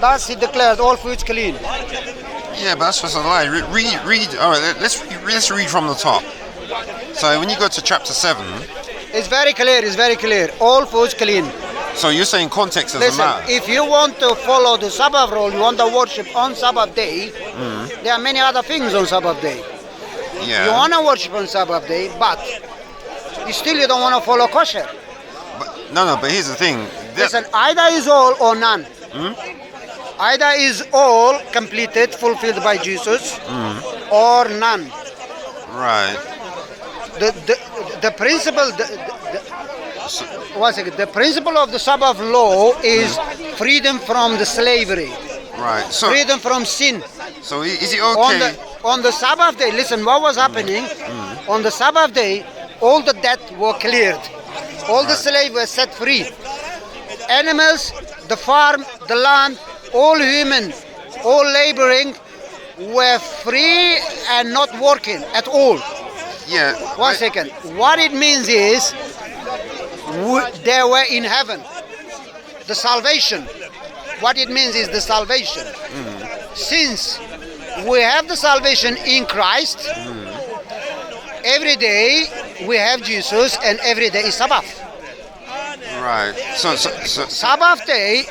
Thus he declared all foods clean. Yeah, but that's just a lie. Read. All right, let's read from the top. So when you go to chapter 7, It's very clear. All foods clean. so you're saying context doesn't Listen, matter. if you want to follow the Sabbath rule, you want to worship on Sabbath day, there are many other things on Sabbath day. Yeah. You want to worship on Sabbath day, but you don't want to follow kosher. But here's the thing. Listen, either is all or none. Either is all completed, fulfilled by Jesus, or none. Right. The principle, the principle of the Sabbath law is freedom from the slavery, Right. So freedom from sin. so is it okay? On the Sabbath day, listen, what was happening? On the Sabbath day, all the debt were cleared. All the slaves were set free. Animals, the farm, the land, all human, all laboring were free and not working at all. Yeah. One second. What it means is they were in heaven. The salvation. What it means is the salvation. Since we have the salvation in Christ, every day we have Jesus and every day is Sabbath. Right. So Sabbath day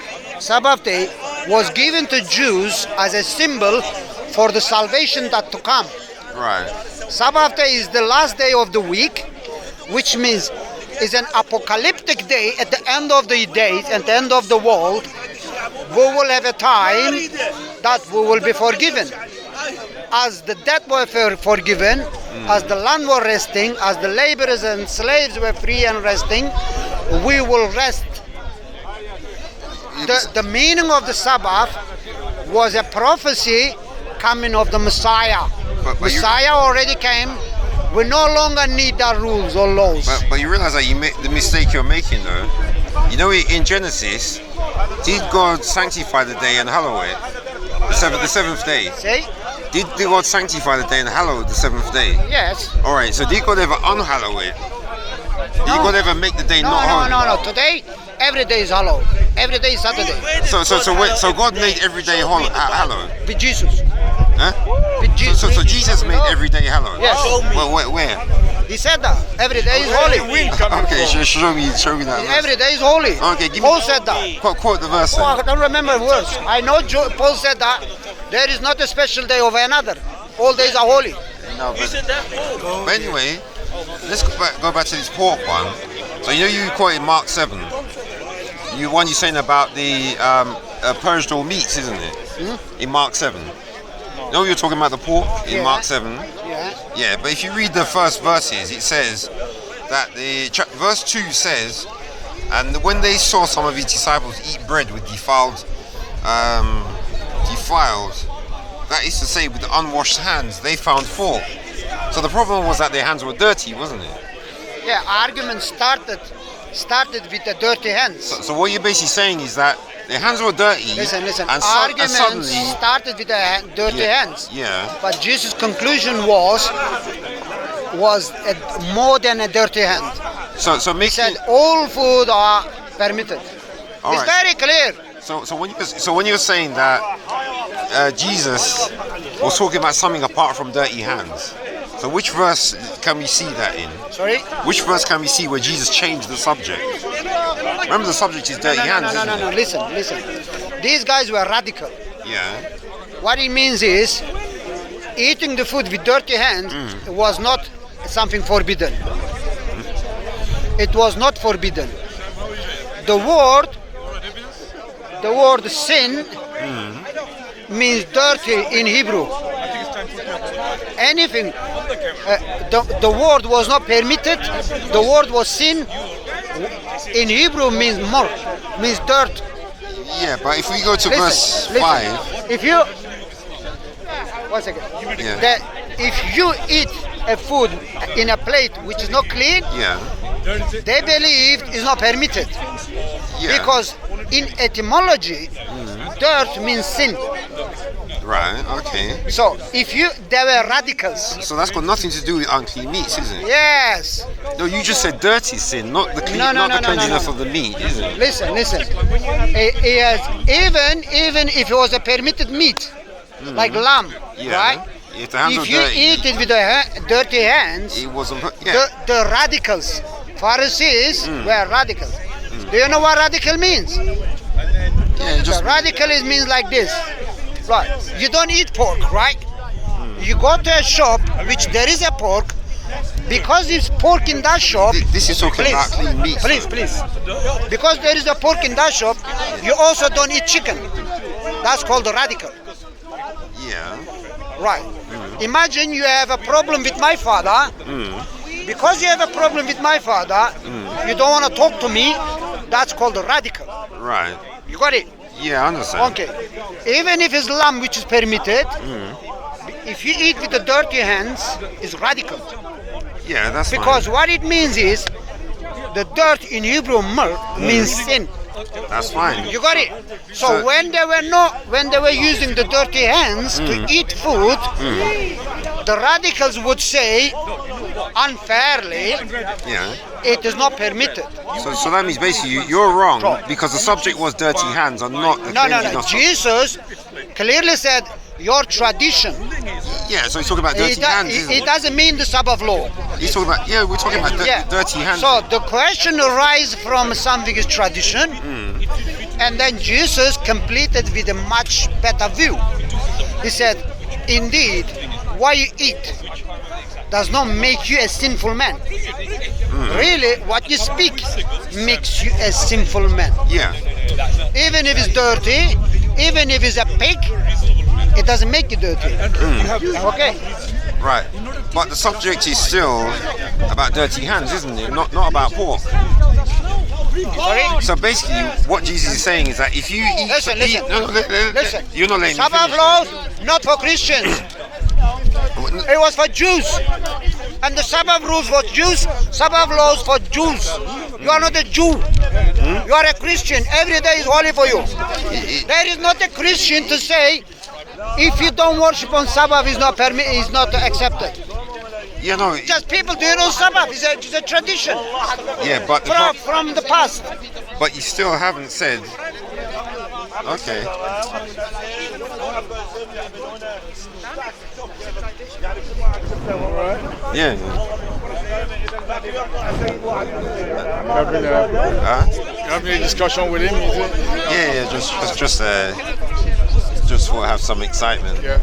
was given to Jews as a symbol for the salvation that to come. right. Sabbath day is the last day of the week, which means is an apocalyptic day at the end of the days, at the end of the world. We will have a time that we will be forgiven. As the debt were forgiven, as the land were resting, as the laborers and slaves were free and resting, we will rest. The meaning of the Sabbath was a prophecy coming of the Messiah. But Messiah already came. We no longer need the rules or laws. But you realize that you make the mistake you're making, though. You know, in Genesis, did God sanctify the day and hallow it? The seventh day. See? Did God sanctify the day and hallow the seventh day? Yes. All right. So did God ever unhallow it? Did God ever make the day not holy? No. Today, every day is hallowed. Every day is Saturday. So God made every day hallowed. With Jesus. Huh? With Jesus. So Jesus made every day hallowed. Yes. Well, where? He said that. Every day is holy. Okay, show me that. Verse. Every day is holy. Okay, give me. Paul said that. Quote the verse. Oh, I don't remember the verse. I know Paul said that. There is not a special day over another. All days are holy. No, but anyway, let's go back to this pork one. So you quoted Mark 7. You're saying about the purged all meats, isn't it? In Mark 7. No, you're talking about the pork in Mark 7. Yeah. Yeah, but if you read the first verses, it says that verse 2 says, and when they saw some of his disciples eat bread with defiled, that is to say, with unwashed hands, they found fault. So the problem was that their hands were dirty, wasn't it? Yeah, argument started with the dirty hands. So what you're basically saying is that their hands were dirty. Listen. And Argument suddenly started with the dirty hands. Yeah. But Jesus' conclusion was more than a dirty hand. So He making. said all food are permitted. All It's right. very clear. So when you're saying that Jesus was talking about something apart from dirty hands, so which verse can we see that in? Sorry? Which verse can we see where Jesus changed the subject? Remember, the subject is dirty hands, isn't No. it? Listen. These guys were radical. Yeah. What it means is eating the food with dirty hands was not something forbidden. It was not forbidden. The word sin means dirty in Hebrew. Anything, the word was not permitted. The word was sin. In Hebrew means mor, means dirt. Yeah, but if we go to verse 5, If you, one second. Yeah. If you eat a food in a plate which is not clean, yeah, they believe is not permitted. yeah, Because in etymology, dirt means sin. Right. Okay. So if they were radicals. So that's got nothing to do with unclean meats, isn't it? Yes. No, you just said dirty sin, not the clean, No, not the no, cleanliness no. of the meat, isn't it? Listen. Even if it was a permitted meat, like lamb, Yeah. right? If the hands If are you dirty, eat it with the dirty hands, it wasn't. Yeah. the radicals, Pharisees were radicals. Do you know what radical means? Yeah. Just. The radical means like this. Right. You don't eat pork, right? You go to a shop which there is a pork. Because there's pork in that shop. This is talking about clean meat. Please. Because there is a pork in that shop, you also don't eat chicken. That's called the radical. Yeah. Right. Imagine you have a problem with my father. Because you have a problem with my father, you don't want to talk to me. That's called the radical. Right. You got it? Yeah, I understand. Okay. Even if it's lamb which is permitted, if you eat with the dirty hands, it's radical. Yeah, that's Because fine. what it means is, the dirt in Hebrew milk means sin. That's fine. You got it? So So- when they were using the dirty hands to eat food, the radicals would say unfairly Yeah. it is not permitted. So that means basically you're wrong because the subject was dirty hands and not the No. cleanliness of- Jesus clearly said your tradition. Yeah, so he's talking about dirty hands, isn't It doesn't mean the Sabbath law. He's talking about, yeah, we're talking about dirty hands. So the question arises from something is tradition, and then Jesus completed with a much better view. He said, indeed, what you eat does not make you a sinful man. Really, what you speak makes you a sinful man. Yeah. Even if it's dirty, even if it's a pig, it doesn't make you dirty. Okay? Right. But the subject is still about dirty hands, isn't it? Not about pork. Sorry? So basically, what Jesus is saying is that if you eat... Listen. Listen. You're not letting me Sabbath finish. laws, not for Christians. It was for Jews. And the Sabbath rules for Jews, Sabbath laws for Jews. You are not a Jew. You are a Christian. Every day is holy for you. There is not a Christian to say, if you don't worship on Sabbath, is not accepted. Yeah, no. Just people do it on Sabbath. It's a tradition Yeah, but from the past. but you still haven't said. Okay. Yeah. Huh? Having a discussion with him, is it? Yeah. Just for have some excitement. Yeah.